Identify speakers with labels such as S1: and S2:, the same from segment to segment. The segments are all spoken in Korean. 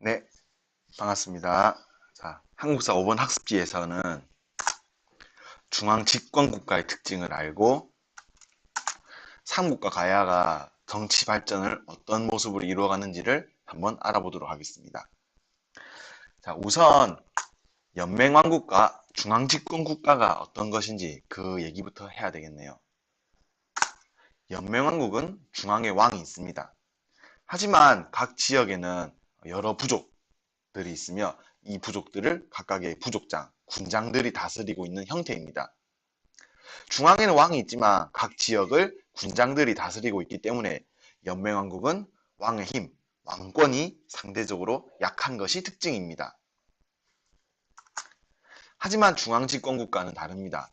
S1: 네, 반갑습니다. 자, 한국사 5번 학습지에서는 중앙 집권 국가의 특징을 알고 삼국과 가야가 정치 발전을 어떤 모습으로 이루어가는지를 한번 알아보도록 하겠습니다. 자, 우선 연맹왕국과 중앙 집권 국가가 어떤 것인지 그 얘기부터 해야 되겠네요. 연맹왕국은 중앙에 왕이 있습니다. 하지만 각 지역에는 여러 부족들이 있으며 이 부족들을 각각의 부족장, 군장들이 다스리고 있는 형태입니다. 중앙에는 왕이 있지만 각 지역을 군장들이 다스리고 있기 때문에 연맹왕국은 왕의 힘, 왕권이 상대적으로 약한 것이 특징입니다. 하지만 중앙집권국가는 다릅니다.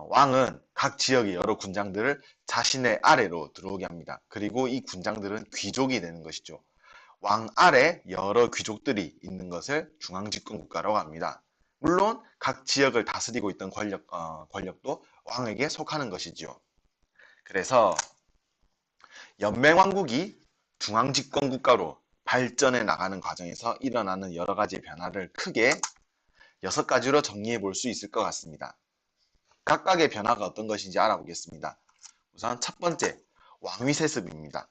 S1: 왕은 각 지역의 여러 군장들을 자신의 아래로 들어오게 합니다. 그리고 이 군장들은 귀족이 되는 것이죠. 왕 아래 여러 귀족들이 있는 것을 중앙집권국가라고 합니다. 물론 각 지역을 다스리고 있던 권력도 왕에게 속하는 것이지요. 그래서 연맹왕국이 중앙집권국가로 발전해 나가는 과정에서 일어나는 여러 가지 변화를 크게 6가지로 정리해 볼 수 있을 것 같습니다. 각각의 변화가 어떤 것인지 알아보겠습니다. 우선 첫 번째, 왕위 세습입니다.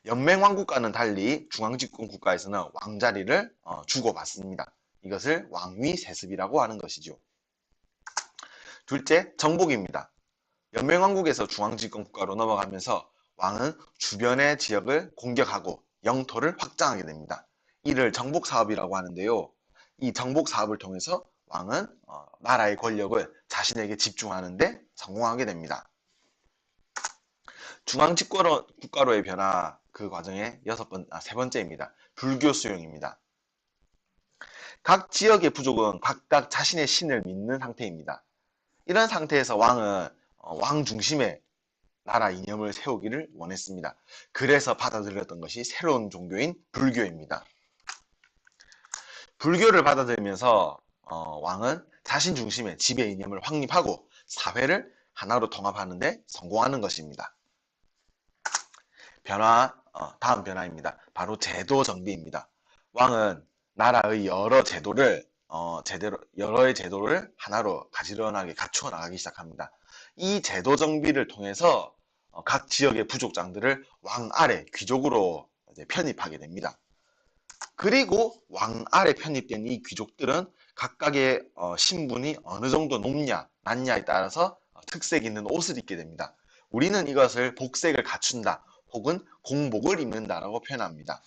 S1: 연맹왕국과는 달리 중앙집권국가에서는 왕자리를 주고받습니다. 이것을 왕위 세습이라고 하는 것이죠. 둘째, 정복입니다. 연맹왕국에서 중앙집권국가로 넘어가면서 왕은 주변의 지역을 공격하고 영토를 확장하게 됩니다. 이를 정복사업이라고 하는데요. 이 정복사업을 통해서 왕은 나라의 권력을 자신에게 집중하는 데 성공하게 됩니다. 중앙집권국가로의 변화 그 과정의 세 번째입니다. 불교 수용입니다. 각 지역의 부족은 각각 자신의 신을 믿는 상태입니다. 이런 상태에서 왕은 왕 중심의 나라 이념을 세우기를 원했습니다. 그래서 받아들였던 것이 새로운 종교인 불교입니다. 불교를 받아들이면서 왕은 자신 중심의 지배 이념을 확립하고 사회를 하나로 통합하는 데 성공하는 것입니다. 다음 변화입니다. 바로 제도 정비입니다. 왕은 나라의 여러 제도를 여러의 제도를 하나로 가지런하게 갖추어 나가기 시작합니다. 이 제도 정비를 통해서 각 지역의 부족장들을 왕 아래 귀족으로 편입하게 됩니다. 그리고 왕 아래 편입된 이 귀족들은 각각의 신분이 어느 정도 높냐 낮냐에 따라서 특색 있는 옷을 입게 됩니다. 우리는 이것을 복색을 갖춘다 혹은 공복을 입는다라고 표현합니다.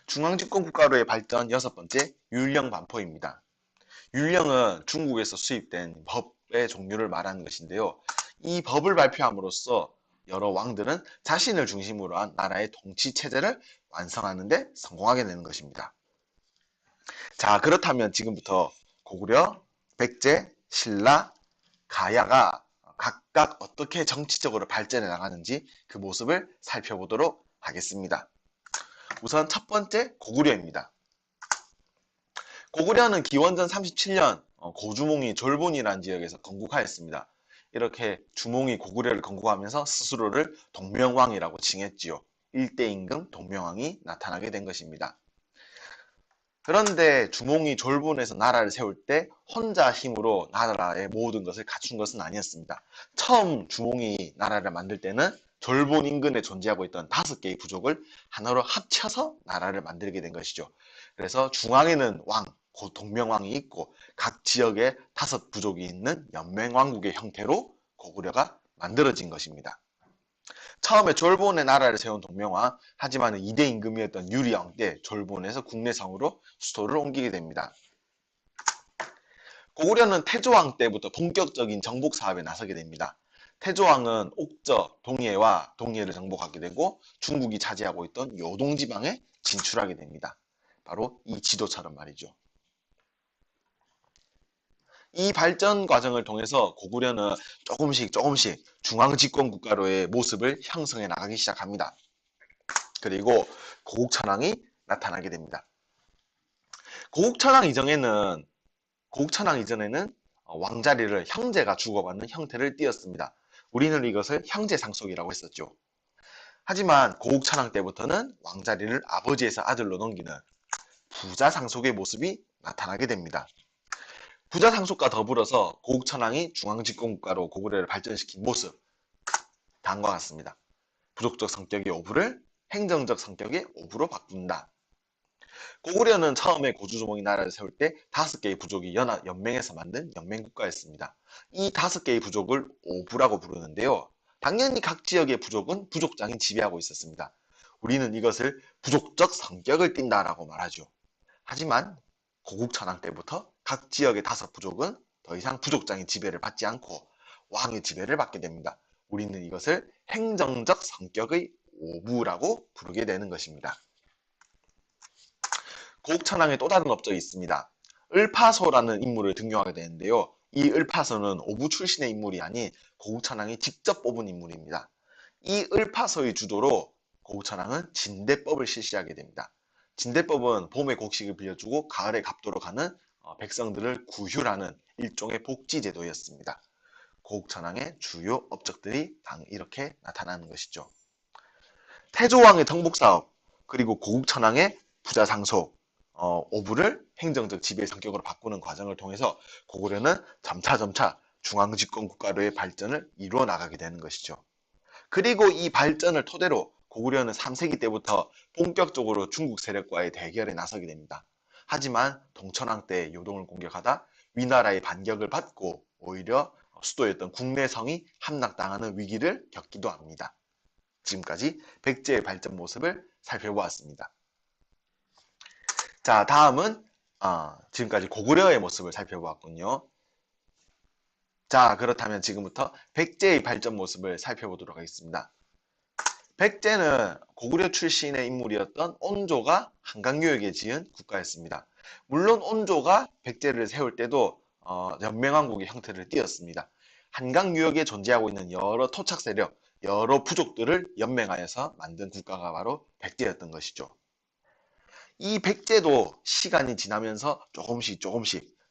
S1: 중앙집권국가로의 발전 6번째, 율령 반포입니다. 율령은 중국에서 수입된 법의 종류를 말하는 것인데요. 이 법을 발표함으로써 여러 왕들은 자신을 중심으로 한 나라의 통치 체제를 완성하는 데 성공하게 되는 것입니다. 자, 그렇다면 지금부터 고구려, 백제, 신라, 가야가 각각 어떻게 정치적으로 발전해 나가는지 그 모습을 살펴보도록 하겠습니다. 우선 첫 번째 고구려입니다. 고구려는 기원전 37년 고주몽이 졸본이라는 지역에서 건국하였습니다. 이렇게 주몽이 고구려를 건국하면서 스스로를 동명왕이라고 칭했지요. 일대 임금 동명왕이 나타나게 된 것입니다. 그런데 주몽이 졸본에서 나라를 세울 때 혼자 힘으로 나라의 모든 것을 갖춘 것은 아니었습니다. 처음 주몽이 나라를 만들 때는 졸본 인근에 존재하고 있던 5개의 부족을 하나로 합쳐서 나라를 만들게 된 것이죠. 그래서 중앙에는 왕, 곧 동명왕이 있고 각 지역에 5부족이 있는 연맹왕국의 형태로 고구려가 만들어진 것입니다. 처음에 졸본의 나라를 세운 동명왕, 하지만 2대 임금이었던 유리왕 때 졸본에서 국내성으로 수도를 옮기게 됩니다. 고구려는 태조왕 때부터 본격적인 정복 사업에 나서게 됩니다. 태조왕은 옥저, 동해를 정복하게 되고 중국이 차지하고 있던 요동지방에 진출하게 됩니다. 바로 이 지도처럼 말이죠. 이 발전 과정을 통해서 고구려는 조금씩 중앙집권 국가로의 모습을 형성해 나가기 시작합니다. 그리고 고국천왕이 나타나게 됩니다. 고국천왕 이전에는 왕자리를 형제가 주고받는 형태를 띠었습니다. 우리는 이것을 형제상속이라고 했었죠. 하지만 고국천왕 때부터는 왕자리를 아버지에서 아들로 넘기는 부자 상속의 모습이 나타나게 됩니다. 부자 상속과 더불어서 고국천왕이 중앙집권국가로 고구려를 발전시킨 모습, 다음과 같습니다. 부족적 성격의 오부를 행정적 성격의 오부로 바꾼다. 고구려는 처음에 고주조몽이 나라를 세울 때 5개의 부족이 연맹해서 만든 연맹국가였습니다. 이 5개의 부족을 오부라고 부르는데요. 당연히 각 지역의 부족은 부족장이 지배하고 있었습니다. 우리는 이것을 부족적 성격을 띈다라고 말하죠. 하지만 고국천왕 때부터 각 지역의 5부족은 더 이상 부족장의 지배를 받지 않고 왕의 지배를 받게 됩니다. 우리는 이것을 행정적 성격의 오부라고 부르게 되는 것입니다. 고국천왕의 또 다른 업적이 있습니다. 을파소라는 인물을 등용하게 되는데요. 이 을파소는 오부 출신의 인물이 아닌 고국천왕이 직접 뽑은 인물입니다. 이 을파소의 주도로 고국천왕은 진대법을 실시하게 됩니다. 진대법은 봄에 곡식을 빌려주고 가을에 갑도로 가는 백성들을 구휴라는 일종의 복지제도였습니다. 고국천왕의 주요 업적들이 이렇게 나타나는 것이죠. 태조왕의 덕목사업, 그리고 고국천왕의 부자상속, 오부를 행정적 지배 성격으로 바꾸는 과정을 통해서 고구려는 점차 중앙집권 국가로의 발전을 이루어 나가게 되는 것이죠. 그리고 이 발전을 토대로 고구려는 3세기 때부터 본격적으로 중국 세력과의 대결에 나서게 됩니다. 하지만 동천왕 때 요동을 공격하다 위나라의 반격을 받고 오히려 수도였던 국내성이 함락당하는 위기를 겪기도 합니다. 지금까지 백제의 발전 모습을 살펴보았습니다. 자, 다음은 지금까지 고구려의 모습을 살펴보았군요. 자, 그렇다면 지금부터 백제의 발전 모습을 살펴보도록 하겠습니다. 백제는 고구려 출신의 인물이었던 온조가 한강유역에 지은 국가였습니다. 물론 온조가 백제를 세울 때도 연맹왕국의 형태를 띠었습니다. 한강유역에 존재하고 있는 여러 토착 세력, 여러 부족들을 연맹하여서 만든 국가가 바로 백제였던 것이죠. 이 백제도 시간이 지나면서 조금씩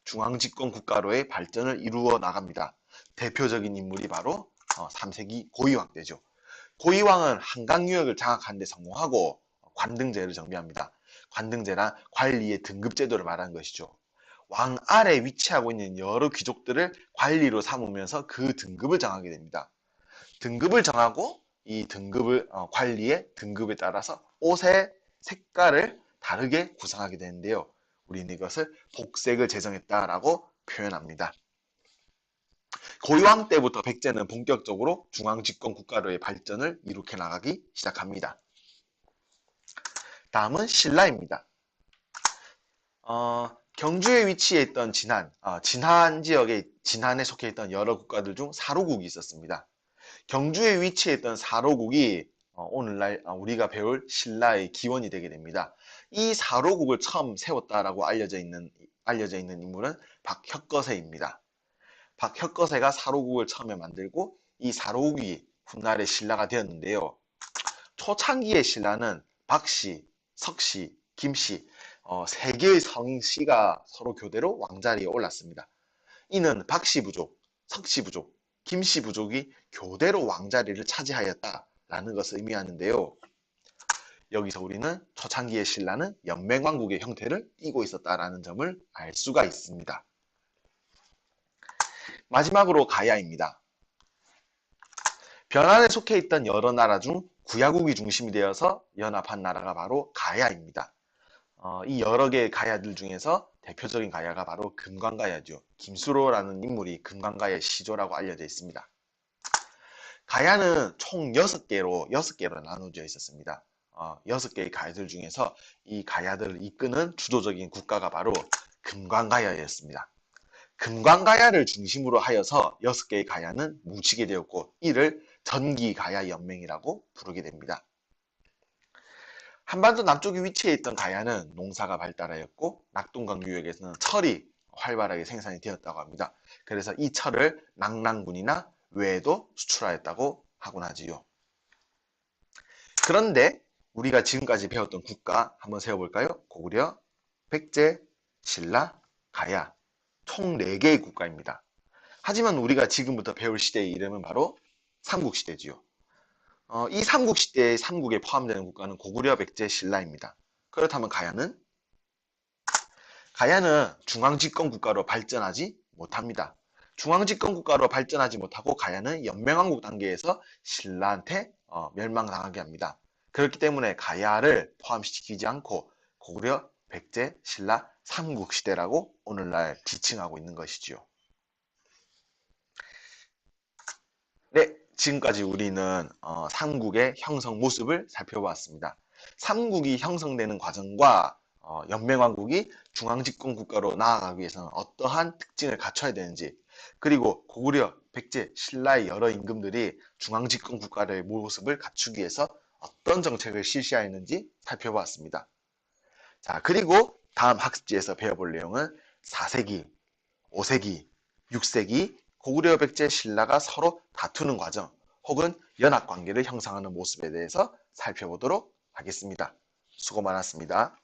S1: 중앙집권 국가로의 발전을 이루어 나갑니다. 대표적인 인물이 바로 3세기 고이왕 때죠. 고이왕은 한강유역을 장악하는 데 성공하고 관등제를 정비합니다. 관등제란 관리의 등급제도를 말하는 것이죠. 왕 아래 위치하고 있는 여러 귀족들을 관리로 삼으면서 그 등급을 정하게 됩니다. 등급을 정하고 이 등급을 관리의 등급에 따라서 옷의 색깔을 다르게 구성하게 되는데요. 우리는 이것을 복색을 제정했다라고 표현합니다. 고이왕 때부터 백제는 본격적으로 중앙집권 국가로의 발전을 이룩해 나가기 시작합니다. 다음은 신라입니다. 경주에 위치해 있던 진한에 속해 있던 여러 국가들 중 사로국이 있었습니다. 경주에 위치해 있던 사로국이 오늘날 우리가 배울 신라의 기원이 되게 됩니다. 이 사로국을 처음 세웠다라고 알려져 있는 인물은 박혁거세입니다. 박혁거세가 사로국을 처음에 만들고 이 사로국이 훗날에 신라가 되었는데요. 초창기의 신라는 박씨, 석씨, 김씨 세 개의 성씨가 서로 교대로 왕자리에 올랐습니다. 이는 박씨 부족, 석씨 부족, 김씨 부족이 교대로 왕자리를 차지하였다라는 것을 의미하는데요. 여기서 우리는 초창기의 신라는 연맹왕국의 형태를 띠고 있었다라는 점을 알 수가 있습니다. 마지막으로 가야입니다. 변환에 속해 있던 여러 나라 중 구야국이 중심이 되어서 연합한 나라가 바로 가야입니다. 이 여러 개의 가야들 중에서 대표적인 가야가 바로 금관가야죠. 김수로라는 인물이 금관가야의 시조라고 알려져 있습니다. 가야는 총 6개로 나눠져 있었습니다. 6개의 가야들 중에서 이 가야들을 이끄는 주도적인 국가가 바로 금관가야였습니다. 금관가야를 중심으로 하여서 6개의 가야는 뭉치게 되었고 이를 전기가야연맹이라고 부르게 됩니다. 한반도 남쪽에 위치해 있던 가야는 농사가 발달하였고 낙동강 유역에서는 철이 활발하게 생산이 되었다고 합니다. 그래서 이 철을 낙랑군이나 외에도 수출하였다고 하곤 하지요. 그런데 우리가 지금까지 배웠던 국가 한번 세어볼까요? 고구려, 백제, 신라, 가야 총 4개의 국가입니다. 하지만 우리가 지금부터 배울 시대의 이름은 바로 삼국시대지요. 이 삼국시대의 삼국에 포함되는 국가는 고구려, 백제, 신라입니다. 그렇다면 가야는 중앙집권 국가로 발전하지 못합니다. 중앙집권 국가로 발전하지 못하고 가야는 연맹왕국 단계에서 신라한테 멸망당하게 합니다. 그렇기 때문에 가야를 포함시키지 않고 고구려, 백제, 신라 삼국시대라고 오늘날 지칭하고 있는 것이지요. 네, 지금까지 우리는 삼국의 형성 모습을 살펴보았습니다. 삼국이 형성되는 과정과 연맹왕국이 중앙집권 국가로 나아가기 위해서는 어떠한 특징을 갖춰야 되는지, 그리고 고구려, 백제, 신라의 여러 임금들이 중앙집권 국가의 모습을 갖추기 위해서 어떤 정책을 실시하였는지 살펴보았습니다. 자, 그리고 다음 학습지에서 배워볼 내용은 4세기, 5세기, 6세기 고구려, 백제, 신라가 서로 다투는 과정 혹은 연합관계를 형성하는 모습에 대해서 살펴보도록 하겠습니다. 수고 많았습니다.